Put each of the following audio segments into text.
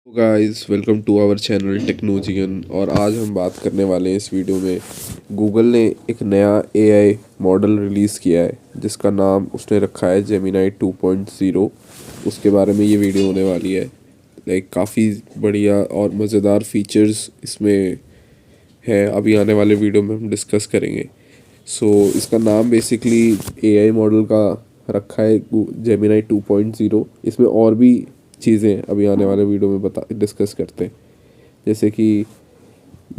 Guys welcome to our channel Technogian. और आज हम बात करने वाले हैं इस वीडियो में गूगल ने एक नया एआई मॉडल रिलीज़ किया है जिसका नाम उसने रखा है जेमिनाई 2.0। उसके बारे में ये वीडियो होने वाली है। काफ़ी बढ़िया और मज़ेदार फीचर्स इसमें है, अभी आने वाले वीडियो में हम डिस्कस करेंगे। इसका नाम बेसिकली एआई मॉडल का रखा है जेमिनाई 2.0। इसमें और भी चीज़ें अभी आने वाले वीडियो में डिस्कस करते हैं। जैसे कि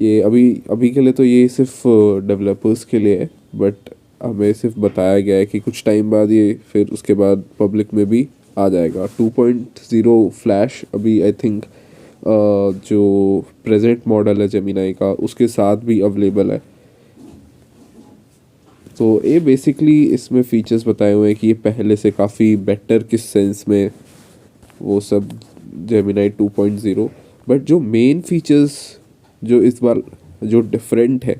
ये अभी अभी के लिए तो ये सिर्फ डेवलपर्स के लिए है, बट हमें सिर्फ बताया गया है कि कुछ टाइम बाद ये फिर उसके बाद पब्लिक में भी आ जाएगा। 2.0 फ्लैश अभी आई थिंक जो प्रेजेंट मॉडल है जेमिनाई का उसके साथ भी अवेलेबल है। तो ये बेसिकली इसमें फीचर्स बताए हुए हैं कि ये पहले से काफ़ी बेटर किस सेंस में वो सब जेमिनाई 2.0। बट जो मेन फीचर्स जो इस बार जो डिफरेंट है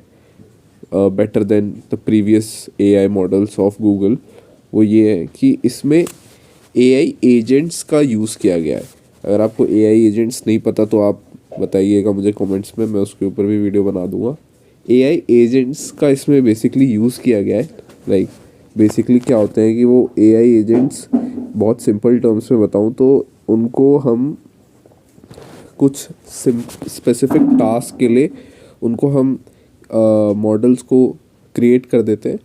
better than the previous AI models of Google, वो ये है कि इसमें एआई एजेंट्स का यूज़ किया गया है। अगर आपको एआई एजेंट्स नहीं पता तो आप बताइएगा मुझे कमेंट्स में, मैं उसके ऊपर भी वीडियो बना दूंगा। एआई एजेंट्स का इसमें बेसिकली यूज़ किया गया है। बेसिकली क्या होते हैं कि वो एआई एजेंट्स, बहुत सिंपल टर्म्स में बताऊं तो उनको हम कुछ स्पेसिफिक टास्क के लिए उनको हम मॉडल्स को क्रिएट कर देते हैं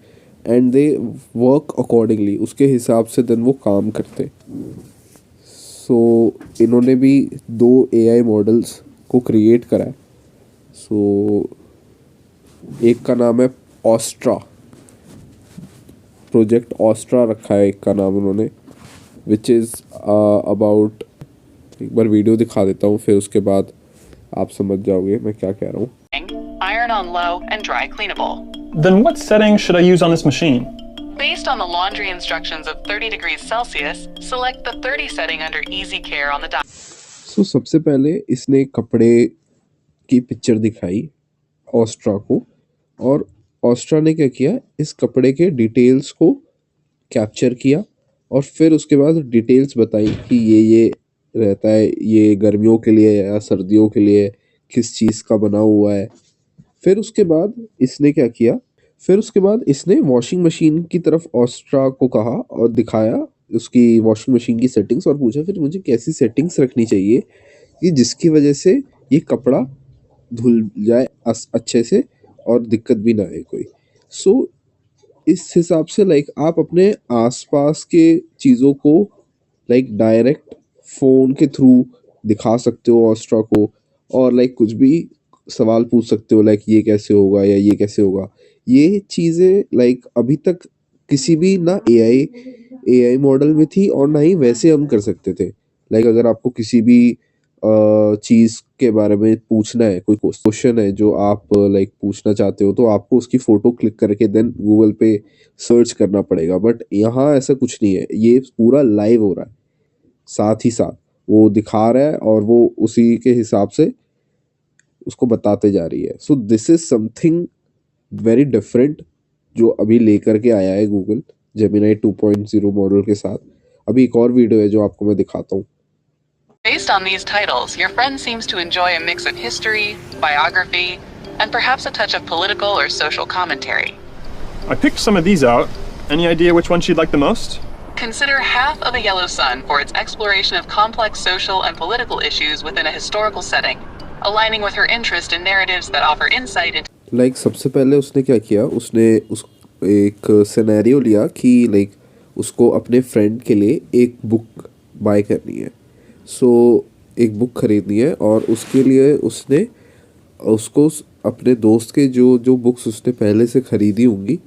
एंड दे वर्क अकॉर्डिंगली, उसके हिसाब से देन वो काम करते हैं। इन्होंने भी 2 एआई मॉडल्स को क्रिएट करा है। एक का नाम है ऑस्ट्रा, प्रोजेक्ट ऑस्ट्रा रखा है एक का नाम उन्होंने, विच इज़ अबाउट, एक बार वीडियो दिखा देता हूँ फिर उसके बाद आप समझ जाओगे मैं क्या कह रहा हूँ। Iron on low and dry cleanable. Then what settings should I use on this machine? Based on the laundry instructions of 30 degrees Celsius, select the 30 setting under Easy Care on the dial. सबसे पहले इसने कपड़े की picture दिखाई ऑस्ट्रा को, और ऑस्ट्रा ने क्या किया, इस कपड़े के डिटेल्स को कैप्चर किया और फिर उसके बाद डिटेल्स बताई कि ये रहता है, ये गर्मियों के लिए या सर्दियों के लिए किस चीज़ का बना हुआ है। फिर उसके बाद इसने क्या किया, फिर उसके बाद इसने वॉशिंग मशीन की तरफ ऑस्ट्रा को कहा और दिखाया उसकी वॉशिंग मशीन की सेटिंग्स और पूछा फिर मुझे कैसी सेटिंग्स रखनी चाहिए कि जिसकी वजह से ये कपड़ा धुल जाए अच्छे से और दिक्कत भी ना आए कोई। इस हिसाब से आप अपने आसपास के चीज़ों को डायरेक्ट फ़ोन के थ्रू दिखा सकते हो ऑस्ट्रा को, और कुछ भी सवाल पूछ सकते हो ये कैसे होगा या ये कैसे होगा। ये चीज़ें अभी तक किसी भी ना एआई मॉडल में थी और ना ही वैसे हम कर सकते थे। अगर आपको किसी भी चीज़ के बारे में पूछना है, कोई क्वेश्चन है जो आप पूछना चाहते हो, तो आपको उसकी फ़ोटो क्लिक करके देन गूगल पे सर्च करना पड़ेगा। बट यहाँ ऐसा कुछ नहीं है, ये पूरा लाइव हो रहा है, साथ ही साथ वो दिखा रहा है और वो उसी के हिसाब से उसको बताते जा रही है। So this is something very different जो अभी लेकर के आया है गूगल जेमिनाई 2.0 मॉडल के साथ। अभी एक और वीडियो है जो आपको मैं दिखाता हूँ। Based on these titles, your friend seems to enjoy a mix of history, biography, and perhaps a touch of political or social commentary. I picked some of these out. Any idea which one she'd like the most? Consider Half of a Yellow Sun for its exploration of complex social and political issues within a historical setting, aligning with her interest in narratives that offer insight into सबसे पहले उसने क्या किया, उसने एक scenario लिया कि उसको अपने फ्रेंड के लिए एक बुक बाय करनी है। एक बुक खरीदनी है और उसके लिए उसने उसको अपने दोस्त के जो बुक्स उसने पहले से खरीदी होंगी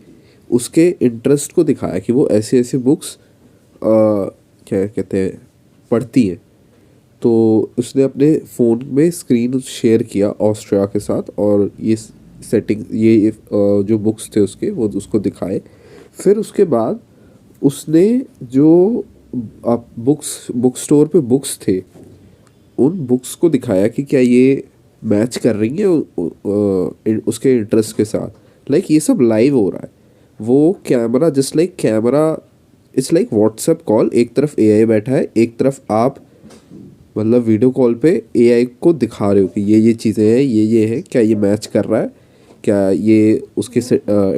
उसके इंटरेस्ट को दिखाया कि वो ऐसे ऐसे बुक्स क्या कहते हैं पढ़ती हैं। तो उसने अपने फ़ोन में स्क्रीन शेयर किया ऑस्ट्रिया के साथ और ये सेटिंग ये जो बुक्स थे उसके वो उसको दिखाए। फिर उसके बाद उसने जो बुक स्टोर पे बुक्स थे उन बुक्स को दिखाया कि क्या ये मैच कर रही है उसके इंटरेस्ट के साथ। ये सब लाइव हो रहा है। वो camera just camera, it's WhatsApp call, एक तरफ एआई बैठा है, एक तरफ आप मतलब वीडियो कॉल पे एआई को दिखा रहे हो कि ये चीज़ें हैं, ये है, क्या ये मैच कर रहा है, क्या ये उसके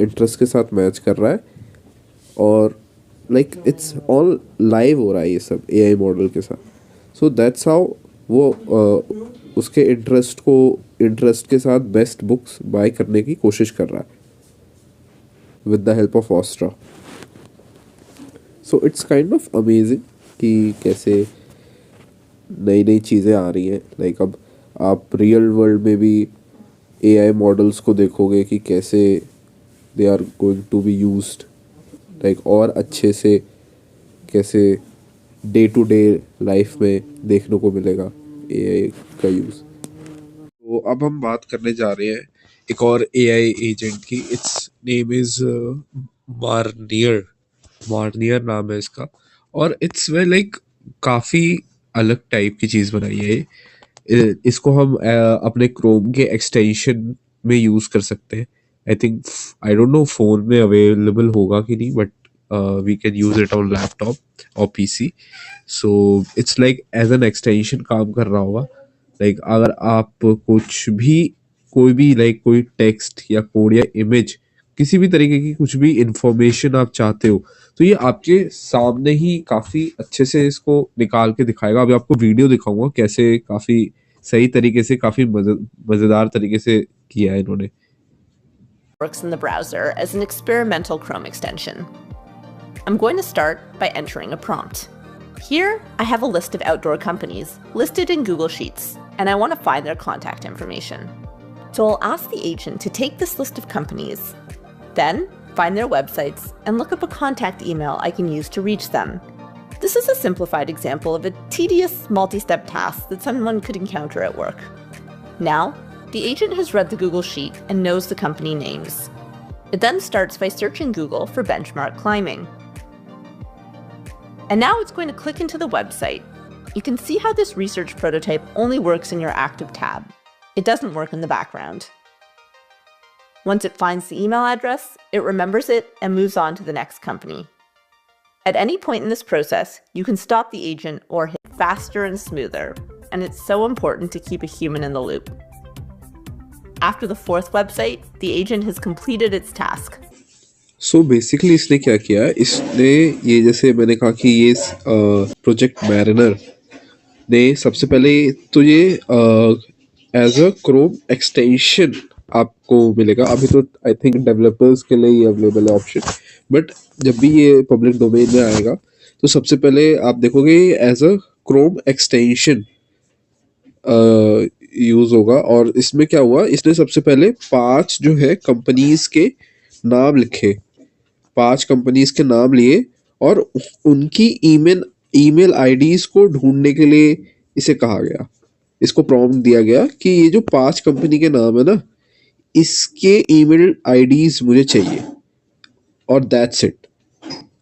इंटरेस्ट के साथ मैच कर रहा है, और लाइक इट्स ऑल लाइव हो रहा है ये सब एआई मॉडल के साथ। सो दैट्स हाउ वो उसके इंटरेस्ट के साथ बेस्ट बुक्स बाय करने की कोशिश कर रहा है with the help of Astra. So it's kind of amazing कि कैसे नई नई चीज़ें आ रही हैं। लाइक अब आप रियल वर्ल्ड में भी एआई मॉडल्स को देखोगे कि कैसे they are going to be used, like और अच्छे से कैसे डे टू डे लाइफ में देखने को मिलेगा एआई का यूज़। तो अब हम बात करने जा रहे हैं एक और एआई एजेंट की। It's name is Marnier. Marnier नाम है इसका, और इट्स वे लाइक काफ़ी अलग टाइप की चीज़ बनाई है इसको हम अपने क्रोम के एक्सटेंशन में यूज़ कर सकते हैं। I think, I don't know phone में अवेलेबल होगा कि नहीं, but we can use it on laptop और PC. So it's like as an extension काम कर रहा होगा। लाइक अगर आप कुछ भी कोई टेक्स्ट या कोड या इमेज, किसी भी तरीके की कुछ भी इंफॉर्मेशन आप चाहते हो, तो ये आपके सामने ही काफ़ी अच्छे से इसको निकाल के दिखाएगा। अभी आपको वीडियो दिखाऊंगा कैसे काफ़ी सही तरीके से, काफ़ी मज़ेदार तरीके से किया है इन्होंने। Works in the browser as an experimental Chrome extension. I'm going to start by entering a prompt. Here, I have a list of outdoor companies listed in Google Sheets, and I want to find their contact information. So I'll ask the agent to take this list of companies, then find their websites and look up a contact email I can use to reach them. This is a simplified example of a tedious multi-step task that someone could encounter at work. Now, the agent has read the Google Sheet and knows the company names. It then starts by searching Google for benchmark climbing. And now it's going to click into the website. You can see how this research prototype only works in your active tab. It doesn't work in the background. Once it finds the email address, it remembers it and moves on to the next company. At any point in this process, you can stop the agent or hit faster and smoother, and it's so important to keep a human in the loop. After the fourth website, the agent has completed its task. So basically इसने क्या किया, इसने ये जैसे मैंने कहा कि ये प्रोजेक्ट मैरिनर ने सबसे पहले तो ये एज अ क्रोम एक्सटेंशन आपको मिलेगा। अभी तो आई थिंक डेवलपर्स के लिए ही अवेलेबल है ऑप्शन, बट जब भी ये पब्लिक डोमेन में आएगा तो सबसे पहले आप देखोगे as a chrome extension use होगा। और इसमें क्या हुआ, इसने सबसे पहले 5 जो है कंपनीज के नाम लिखे, 5 कंपनीज के नाम लिए और उनकी ईमेल आईडीज को ढूंढने के लिए इसे कहा गया, इसको प्रॉम्प्ट दिया गया कि ये जो 5 कंपनी के नाम है ना, इसके ईमेल आईडीज मुझे चाहिए, और दैट्स इट।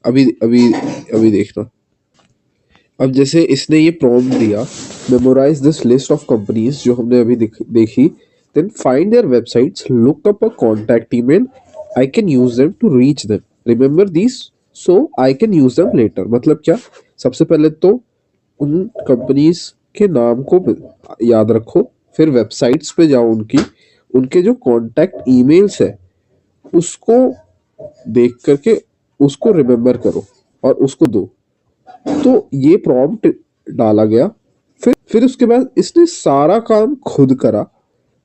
अभी अभी अभी देखना। अब जैसे इसने ये प्रॉम्प्ट दिया, memorise this list of companies जो हमने अभी देखी, then find their websites, look up a contact email, I can use them to reach them, remember this so I can use them later. मतलब क्या, सबसे पहले तो उन कंपनीज के नाम को याद रखो, फिर वेबसाइट्स पे जाओ उनके जो कॉन्टैक्ट ईमेल्स है उसको देख करके उसको रिमेंबर करो और उसको दो। तो ये प्रॉम्प्ट डाला गया, फिर उसके बाद इसने सारा काम खुद करा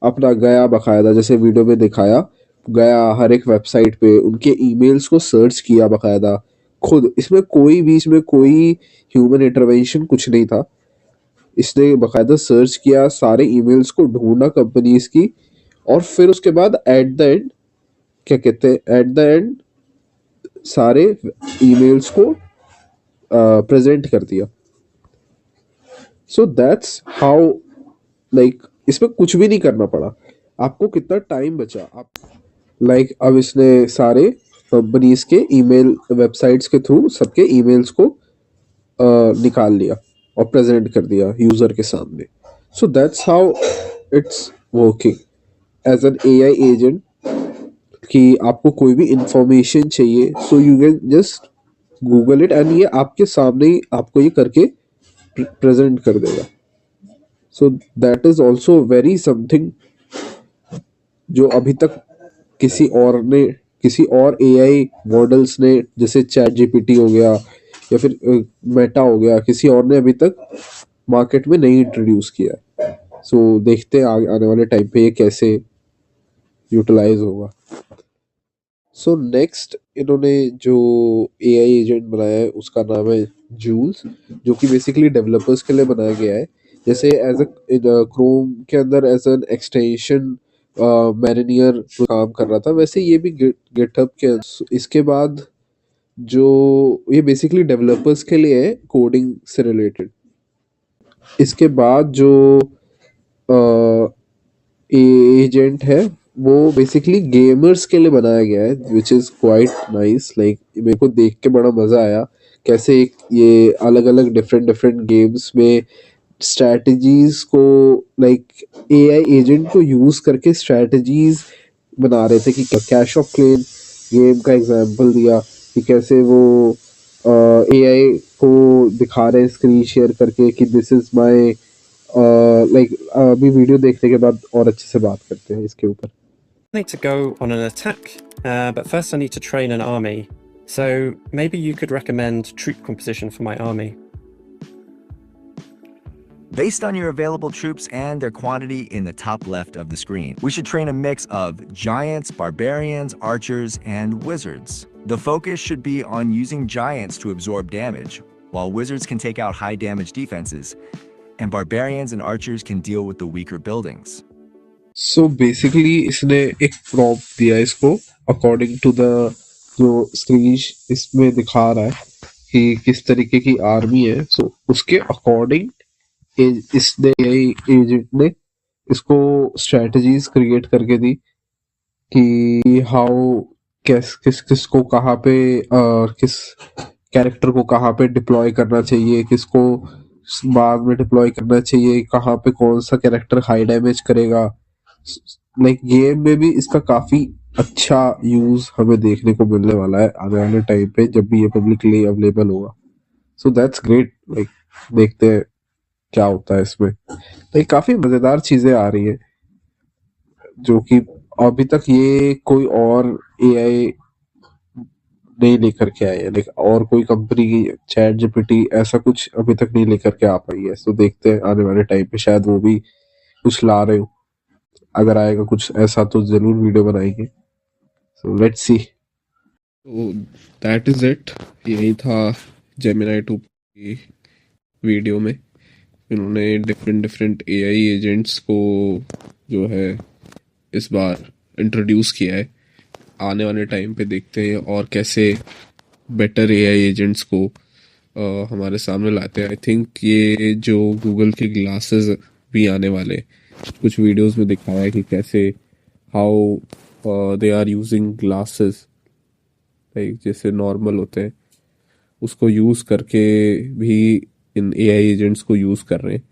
अपना, गया बकायदा जैसे वीडियो में दिखाया, गया हर एक वेबसाइट पे उनके ईमेल्स को सर्च किया बकायदा खुद। इसमें कोई बीच में कोई ह्यूमन इंटरवेंशन कुछ नहीं था। इसने बकायदा सर्च किया, सारे ईमेल्स को ढूंढा कंपनीज की, और फिर उसके बाद एट द एंड क्या कहते हैं, एट द एंड सारे ईमेल्स को प्रेजेंट कर दिया। सो दैट्स हाउ, लाइक इसमें कुछ भी नहीं करना पड़ा, आपको कितना टाइम बचा। आप लाइक अब इसने सारे कंपनीज के ईमेल वेबसाइट्स के थ्रू सबके ईमेल्स को निकाल लिया और प्रेजेंट कर दिया यूजर के सामने। So that's how it's working as an AI agent, कि आपको कोई भी इंफॉर्मेशन चाहिए so you can just Google it and ये आपके सामने ही आपको ये करके प्रेजेंट कर देगा। So that is also very something जो अभी तक किसी और एआई मॉडल्स ने, जैसे चैट जीपीटी हो गया या फिर मेटा हो गया, किसी और ने अभी तक मार्केट में नहीं इंट्रोड्यूस किया है। सो देखते हैं आने वाले टाइम पे ये कैसे यूटिलाइज होगा। सो नेक्स्ट इन्होंने जो एआई एजेंट बनाया है उसका नाम है जूल्स, जो कि बेसिकली डेवलपर्स के लिए बनाया गया है। जैसे एज अ क्रोम के अंदर एज एन एक्सटेंशन मैरिनियर काम कर रहा था, वैसे ये भी गिटहब के। इसके बाद जो ये बेसिकली डेवलपर्स के लिए है, कोडिंग से रिलेटेड। इसके बाद जो एजेंट है वो बेसिकली गेमर्स के लिए बनाया गया है, which is quite nice. Like मेरे को देख के बड़ा मजा आया कैसे ये अलग अलग डिफरेंट डिफरेंट गेम्स में स्ट्रैटेजीज को, लाइक एआई एजेंट को यूज करके स्ट्रैटेजीज बना रहे थे। कि कैश ऑफ क्लेम गेम का एग्जांपल दिया कि कैसे वो एआई को दिखा रहे हैं स्क्रीन शेयर करके कि दिस इज माय, लाइक अभी वीडियो देखने के बाद और अच्छे से बात करते हैं इसके ऊपर। I need to go on an attack, but first I need to train an army. So maybe you could recommend troop composition for my army. Based on your available troops and their quantity in the top left of the screen, we should train a mix of giants, barbarians, archers, and wizards. The focus should be on using giants to absorb damage, while wizards can take out high damage defenses, and barbarians and archers can deal with the weaker buildings. So basically इसने एक prompt दिया इसको according to the जो screen इसमें दिखा रहा है कि किस तरीके की आर्मी है। सो उसके अकॉर्डिंग इसने एजेंट ने इसको स्ट्रेटजीज क्रिएट करके दी कि हाउ किसको कहाँ पे किस कैरेक्टर को कहाँ पे डिप्लॉय करना चाहिए, किसको बाद में डिप्लॉय करना चाहिए, कहाँ पे कौन सा कैरेक्टर हाई डैमेज करेगा। लाइक गेम में भी इसका काफी अच्छा यूज हमें देखने को मिलने वाला है आने वाले टाइम पे जब भी ये पब्लिकली अवेलेबल होगा। So that's great. लाइक देखते हैं क्या होता है इसमें। लाइक काफी मजेदार चीजें आ रही है जो कि अभी तक ये कोई और एआई नहीं लेकर के आए हैं। लाइक और कोई कंपनी की चैट जीपीटी ऐसा कुछ अभी तक नहीं लेकर के आ पाई है। सो देखते हैं आने वाले टाइम पे शायद वो भी कुछ ला रहे हो। अगर आएगा कुछ ऐसा तो जरूर वीडियो बनाएंगे। So let's see. तो दैट इज इट। यही था जेमिनी 2 की वीडियो में। इन्होंने डिफरेंट एआई एजेंट्स को जो है इस बार इंट्रोड्यूस किया है। आने वाले टाइम पे देखते हैं और कैसे बेटर एआई एजेंट्स को हमारे सामने लाते हैं। आई थिंक ये जो गूगल के ग्लासेस भी आने वाले, कुछ वीडियोस में दिखाया है कि कैसे how they are using glasses, like जैसे नॉर्मल होते हैं उसको यूज़ करके भी इन एआई एजेंट्स को यूज़ कर रहे हैं।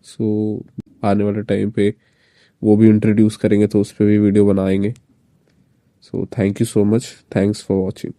सो आने वाले टाइम पे वो भी इंट्रोड्यूस करेंगे तो उस पर भी वीडियो बनाएंगे। So thank you so much, thanks for watching.